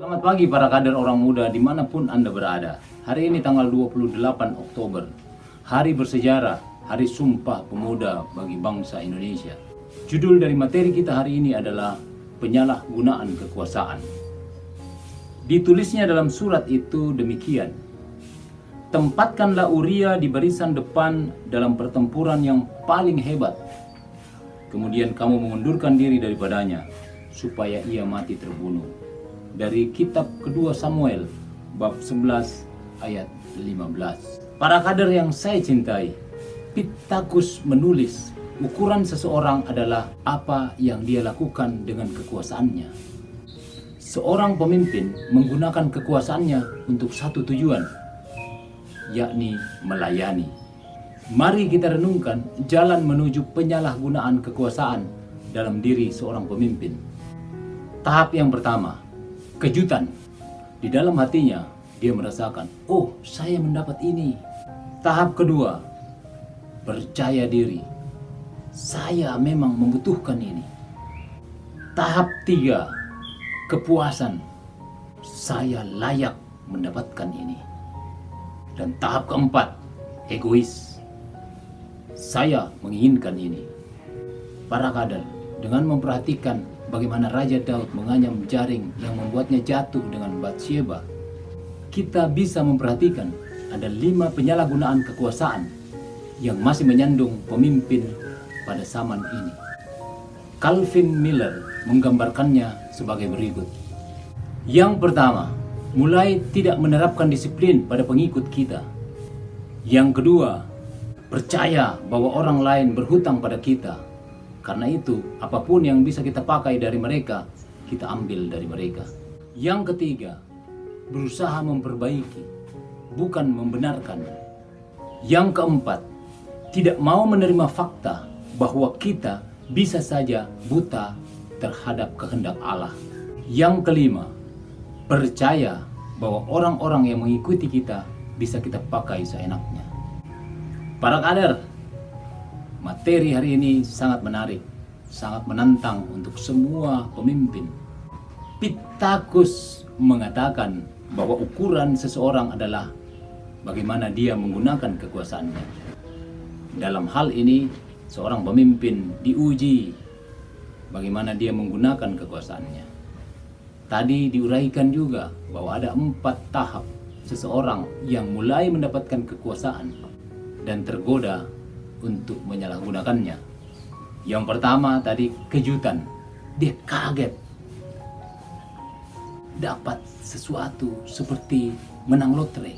Selamat pagi para kader orang muda dimanapun Anda berada. Hari ini tanggal 28 Oktober, hari bersejarah, hari Sumpah Pemuda bagi bangsa Indonesia. Judul dari materi kita hari ini adalah penyalahgunaan kekuasaan. Ditulisnya dalam surat itu demikian: tempatkanlah Uria di barisan depan dalam pertempuran yang paling hebat. Kemudian kamu mengundurkan diri daripadanya, supaya ia mati terbunuh. Dari kitab kedua Samuel, bab 11 ayat 15. Para kader yang saya cintai, Pittacus menulis, ukuran seseorang adalah apa yang dia lakukan dengan kekuasaannya. Seorang pemimpin menggunakan kekuasaannya untuk satu tujuan, yakni melayani. Mari kita renungkan jalan menuju penyalahgunaan kekuasaan dalam diri seorang pemimpin. Tahap yang pertama, kejutan. Di dalam hatinya, dia merasakan, oh, saya mendapat ini. Tahap kedua, percaya diri. Saya memang membutuhkan ini. Tahap tiga, kepuasan. Saya layak mendapatkan ini. Dan tahap keempat, egois. Saya menginginkan ini. Para kader, dengan memperhatikan bagaimana Raja Daud menganyam jaring yang membuatnya jatuh dengan Batsyeba, kita bisa memperhatikan ada 5 penyalahgunaan kekuasaan yang masih menyandung pemimpin pada zaman ini. Calvin Miller menggambarkannya sebagai berikut. Yang pertama, mulai tidak menerapkan disiplin pada pengikut kita. Yang kedua, percaya bahwa orang lain berhutang pada kita. Karena itu, apapun yang bisa kita pakai dari mereka, kita ambil dari mereka. Yang ketiga, berusaha memperbaiki, bukan membenarkan. Yang keempat, tidak mau menerima fakta bahwa kita bisa saja buta terhadap kehendak Allah. Yang kelima, percaya bahwa orang-orang yang mengikuti kita bisa kita pakai seenaknya. Para kader, materi hari ini sangat menarik, sangat menantang untuk semua pemimpin. Pittacus mengatakan bahwa ukuran seseorang adalah bagaimana dia menggunakan kekuasaannya. Dalam hal ini, seorang pemimpin diuji bagaimana dia menggunakan kekuasaannya. Tadi diuraikan juga bahwa ada 4 tahap seseorang yang mulai mendapatkan kekuasaan dan tergoda untuk menyalahgunakannya. Yang pertama tadi, kejutan. Dia kaget dapat sesuatu seperti menang lotre.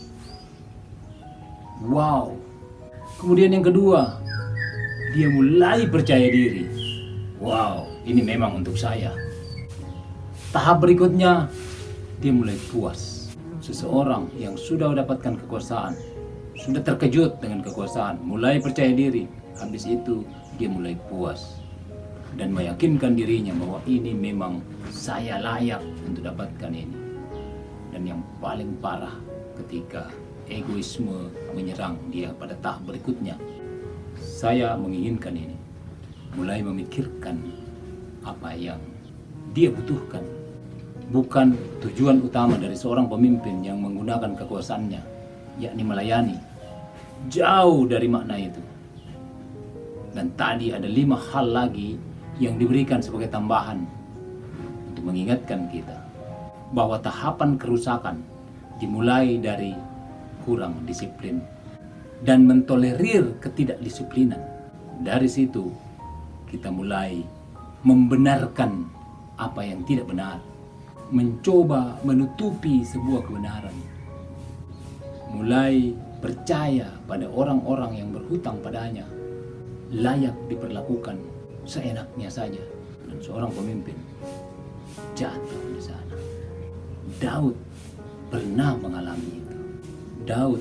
Wow. Kemudian yang kedua, dia mulai percaya diri. Wow, ini memang untuk saya. Tahap berikutnya, dia mulai puas. Seseorang yang sudah mendapatkan kekuasaan, sudah terkejut dengan kekuasaan, mulai percaya diri. Habis itu dia mulai puas dan meyakinkan dirinya bahwa ini memang saya layak untuk dapatkan ini. Dan yang paling parah ketika egoisme menyerang dia pada tahap berikutnya. Saya menginginkan ini. Mulai memikirkan apa yang dia butuhkan. Bukan tujuan utama dari seorang pemimpin yang menggunakan kekuasaannya, yakni melayani. Jauh dari makna itu. Dan tadi ada 5 hal lagi yang diberikan sebagai tambahan untuk mengingatkan kita bahwa tahapan kerusakan dimulai dari kurang disiplin dan mentolerir ketidakdisiplinan. Dari situ kita mulai membenarkan apa yang tidak benar, mencoba menutupi sebuah kebenaran, mulai percaya pada orang-orang yang berhutang padanya, layak diperlakukan seenaknya saja. Dan seorang pemimpin jatuh di sana. Daud pernah mengalami itu. Daud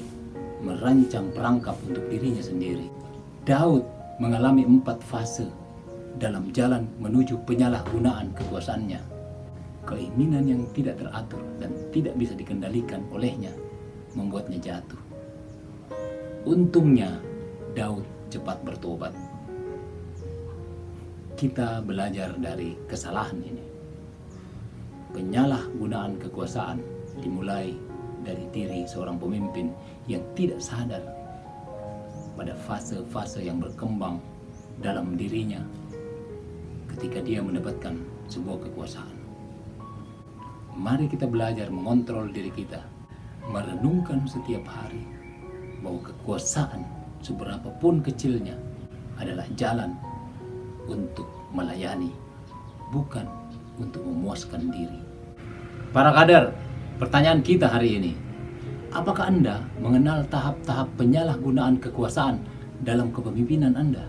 merancang perangkap untuk dirinya sendiri. Daud mengalami 4 fase dalam jalan menuju penyalahgunaan kekuasaannya. Keinginan yang tidak teratur dan tidak bisa dikendalikan olehnya membuatnya jatuh. Untungnya Daud cepat bertobat. Kita belajar dari kesalahan ini. Penyalahgunaan kekuasaan dimulai dari diri seorang pemimpin yang tidak sadar pada fase-fase yang berkembang dalam dirinya ketika dia mendapatkan sebuah kekuasaan. Mari kita belajar mengontrol diri kita, merenungkan setiap hari bahwa kekuasaan seberapapun kecilnya adalah jalan untuk melayani, bukan untuk memuaskan diri. Para kader, pertanyaan kita hari ini, apakah Anda mengenal tahap-tahap penyalahgunaan kekuasaan dalam kepemimpinan Anda?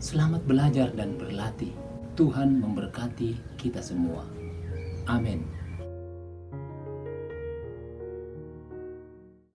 Selamat belajar dan berlatih. Tuhan memberkati kita semua. Amin.